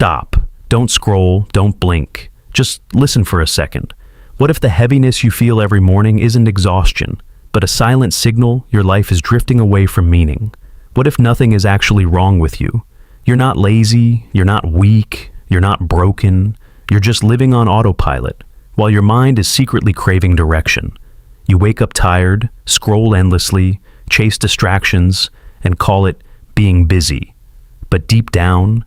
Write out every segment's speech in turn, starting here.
stop. Don't scroll, don't blink. Just listen for a second. What if the heaviness you feel every morning isn't exhaustion, but a silent signal your life is drifting away from meaning? What if nothing is actually wrong with you? You're not lazy, you're not weak, you're not broken. You're just living on autopilot, while your mind is secretly craving direction. You wake up tired, scroll endlessly, chase distractions, and call it being busy. But deep down,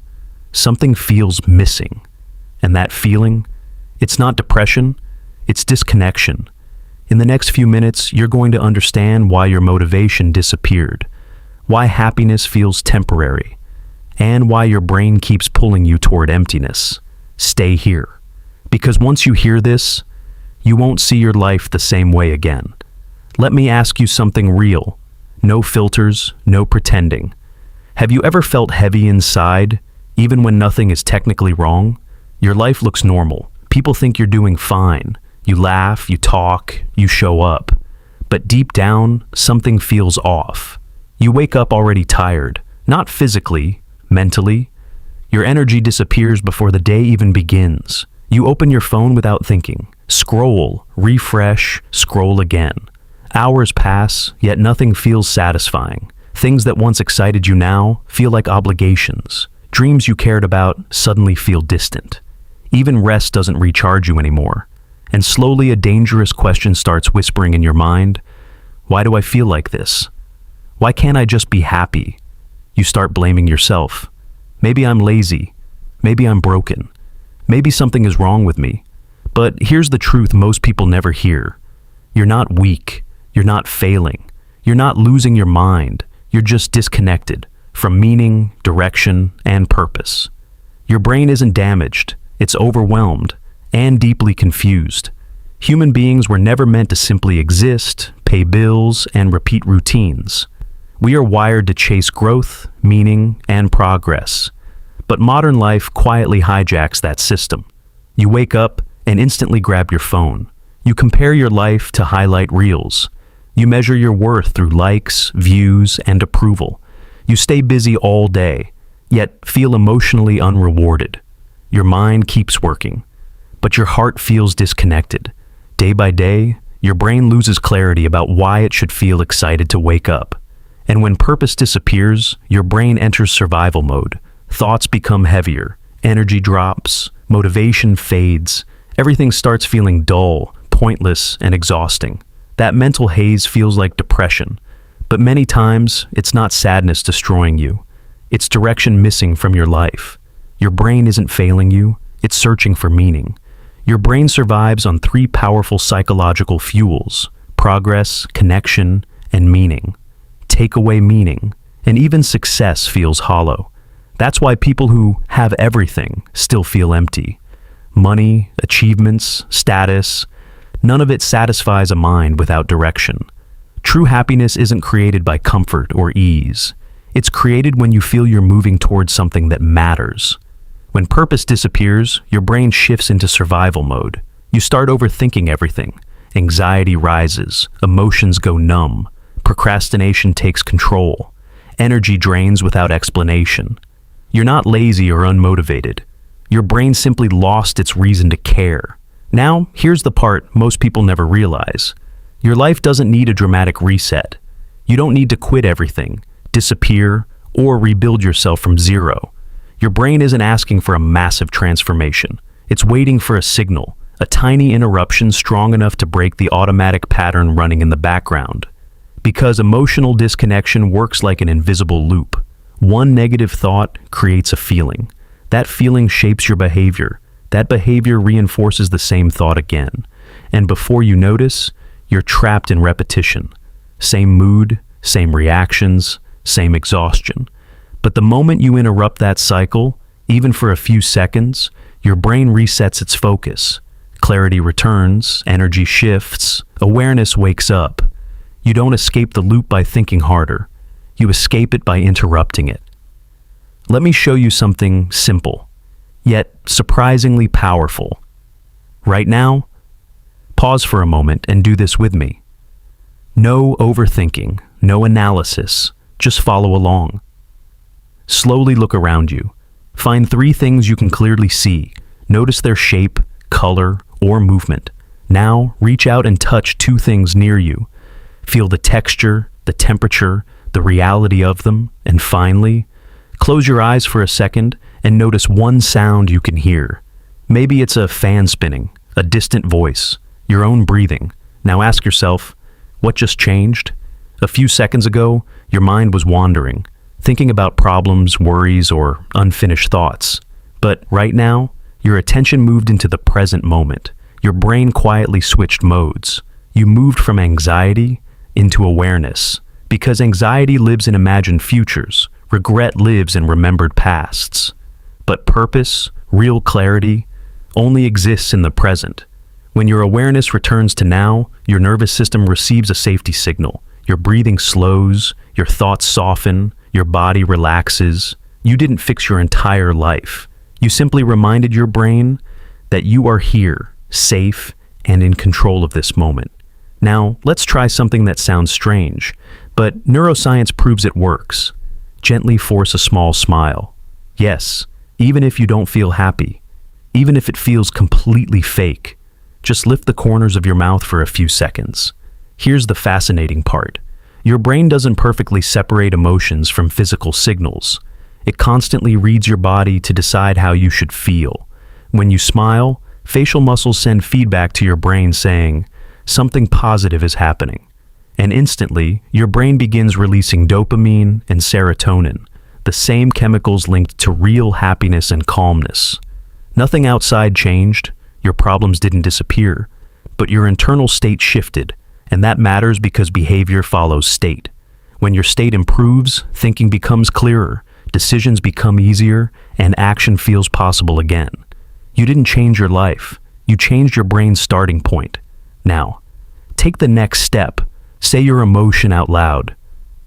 something feels missing. And that feeling, it's not depression, it's disconnection. In the next few minutes, you're going to understand why your motivation disappeared, why happiness feels temporary, and why your brain keeps pulling you toward emptiness. Stay here. Because once you hear this, you won't see your life the same way again. Let me ask you something real. No filters, no pretending. Have you ever felt heavy inside, even when nothing is technically wrong? Your life looks normal. People think you're doing fine. You laugh, you talk, you show up. But deep down, something feels off. You wake up already tired, not physically, mentally. Your energy disappears before the day even begins. You open your phone without thinking. Scroll, refresh, scroll again. Hours pass, yet nothing feels satisfying. Things that once excited you now feel like obligations. Dreams you cared about suddenly feel distant. Even rest doesn't recharge you anymore. And slowly a dangerous question starts whispering in your mind. Why do I feel like this? Why can't I just be happy? You start blaming yourself. Maybe I'm lazy. Maybe I'm broken. Maybe something is wrong with me. But here's the truth most people never hear. You're not weak. You're not failing. You're not losing your mind. You're just disconnected from meaning, direction, and purpose. Your brain isn't damaged. It's overwhelmed and deeply confused. Human beings were never meant to simply exist, pay bills, and repeat routines. We are wired to chase growth, meaning, and progress. But modern life quietly hijacks that system. You wake up and instantly grab your phone. You compare your life to highlight reels. You measure your worth through likes, views, and approval. You stay busy all day, yet feel emotionally unrewarded. Your mind keeps working, but your heart feels disconnected. Day by day, your brain loses clarity about why it should feel excited to wake up. And when purpose disappears, your brain enters survival mode. Thoughts become heavier, energy drops, motivation fades, everything starts feeling dull, pointless, and exhausting. That mental haze feels like depression, but many times it's not sadness destroying you. It's direction missing from your life. Your brain isn't failing you, it's searching for meaning. Your brain survives on 3 powerful psychological fuels: progress, connection, and meaning. Take away meaning, and even success feels hollow. That's why people who have everything still feel empty. Money, achievements, status, none of it satisfies a mind without direction. True happiness isn't created by comfort or ease. It's created when you feel you're moving towards something that matters. When purpose disappears, your brain shifts into survival mode. You start overthinking everything. Anxiety rises, emotions go numb, procrastination takes control, energy drains without explanation. You're not lazy or unmotivated. Your brain simply lost its reason to care. Now, here's the part most people never realize. Your life doesn't need a dramatic reset. You don't need to quit everything, disappear, or rebuild yourself from zero. Your brain isn't asking for a massive transformation. It's waiting for a signal, a tiny interruption strong enough to break the automatic pattern running in the background. Because emotional disconnection works like an invisible loop. One negative thought creates a feeling. That feeling shapes your behavior. That behavior reinforces the same thought again. And before you notice, you're trapped in repetition. Same mood, same reactions, same exhaustion. But the moment you interrupt that cycle, even for a few seconds, your brain resets its focus. Clarity returns, energy shifts, awareness wakes up. You don't escape the loop by thinking harder. You escape it by interrupting it. Let me show you something simple, yet surprisingly powerful. Right now, pause for a moment and do this with me. No overthinking, no analysis, just follow along. Slowly look around you. Find 3 things you can clearly see. Notice their shape, color, or movement. Now, reach out and touch 2 things near you. Feel the texture, the temperature, the reality of them, and finally, close your eyes for a second and notice 1 sound you can hear. Maybe it's a fan spinning, a distant voice, your own breathing. Now ask yourself, what just changed? A few seconds ago, your mind was wandering, thinking about problems, worries, or unfinished thoughts. But right now, your attention moved into the present moment. Your brain quietly switched modes. You moved from anxiety into awareness, because anxiety lives in imagined futures, regret lives in remembered pasts. But purpose, real clarity, only exists in the present. When your awareness returns to now, your nervous system receives a safety signal. Your breathing slows, your thoughts soften, your body relaxes. You didn't fix your entire life. You simply reminded your brain that you are here, safe, and in control of this moment. Now, let's try something that sounds strange, but neuroscience proves it works. Gently force a small smile. Yes, even if you don't feel happy, even if it feels completely fake, just lift the corners of your mouth for a few seconds. Here's the fascinating part. Your brain doesn't perfectly separate emotions from physical signals. It constantly reads your body to decide how you should feel. When you smile, facial muscles send feedback to your brain saying, something positive is happening. And instantly, your brain begins releasing dopamine and serotonin, the same chemicals linked to real happiness and calmness. Nothing outside changed, your problems didn't disappear, but your internal state shifted, and that matters because behavior follows state. When your state improves, thinking becomes clearer, decisions become easier, and action feels possible again. You didn't change your life, you changed your brain's starting point. Now, take the next step. Say your emotion out loud.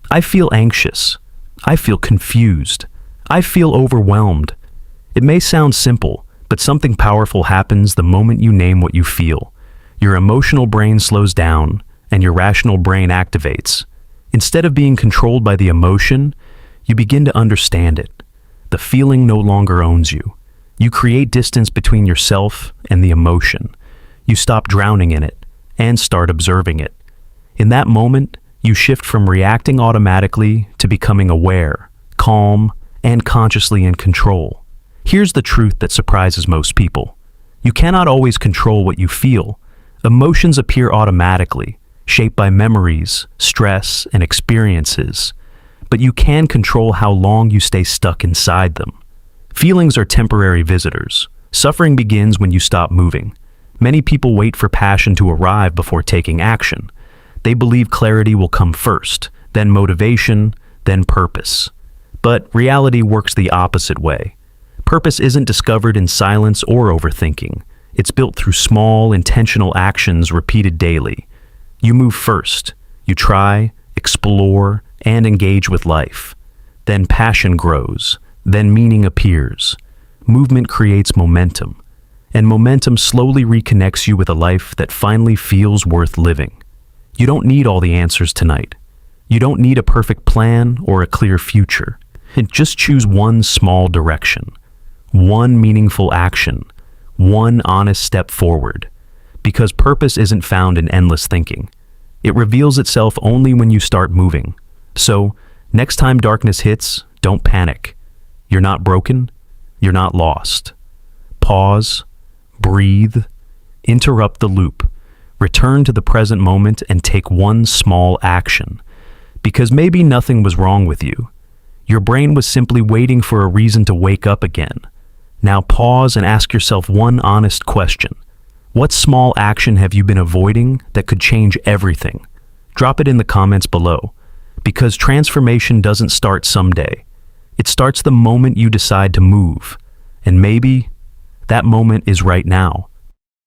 I feel anxious. I feel confused. I feel overwhelmed. It may sound simple, but something powerful happens the moment you name what you feel. Your emotional brain slows down, and your rational brain activates. Instead of being controlled by the emotion, you begin to understand it. The feeling no longer owns you. You create distance between yourself and the emotion. You stop drowning in it and start observing it. In that moment, you shift from reacting automatically to becoming aware, calm, and consciously in control. Here's the truth that surprises most people. You cannot always control what you feel. Emotions appear automatically, shaped by memories, stress, and experiences. But you can control how long you stay stuck inside them. Feelings are temporary visitors. Suffering begins when you stop moving. Many people wait for passion to arrive before taking action. They believe clarity will come first, then motivation, then purpose. But reality works the opposite way. Purpose isn't discovered in silence or overthinking. It's built through small, intentional actions repeated daily. You move first. You try, explore, and engage with life. Then passion grows. Then meaning appears. Movement creates momentum. And momentum slowly reconnects you with a life that finally feels worth living. You don't need all the answers tonight. You don't need a perfect plan or a clear future. Just choose one small direction, one meaningful action, one honest step forward. Because purpose isn't found in endless thinking. It reveals itself only when you start moving. So, next time darkness hits, don't panic. You're not broken. You're not lost. Pause, breathe, interrupt the loop. Return to the present moment and take one small action. Because maybe nothing was wrong with you. Your brain was simply waiting for a reason to wake up again. Now pause and ask yourself one honest question. What small action have you been avoiding that could change everything? Drop it in the comments below. Because transformation doesn't start someday. It starts the moment you decide to move. And maybe that moment is right now.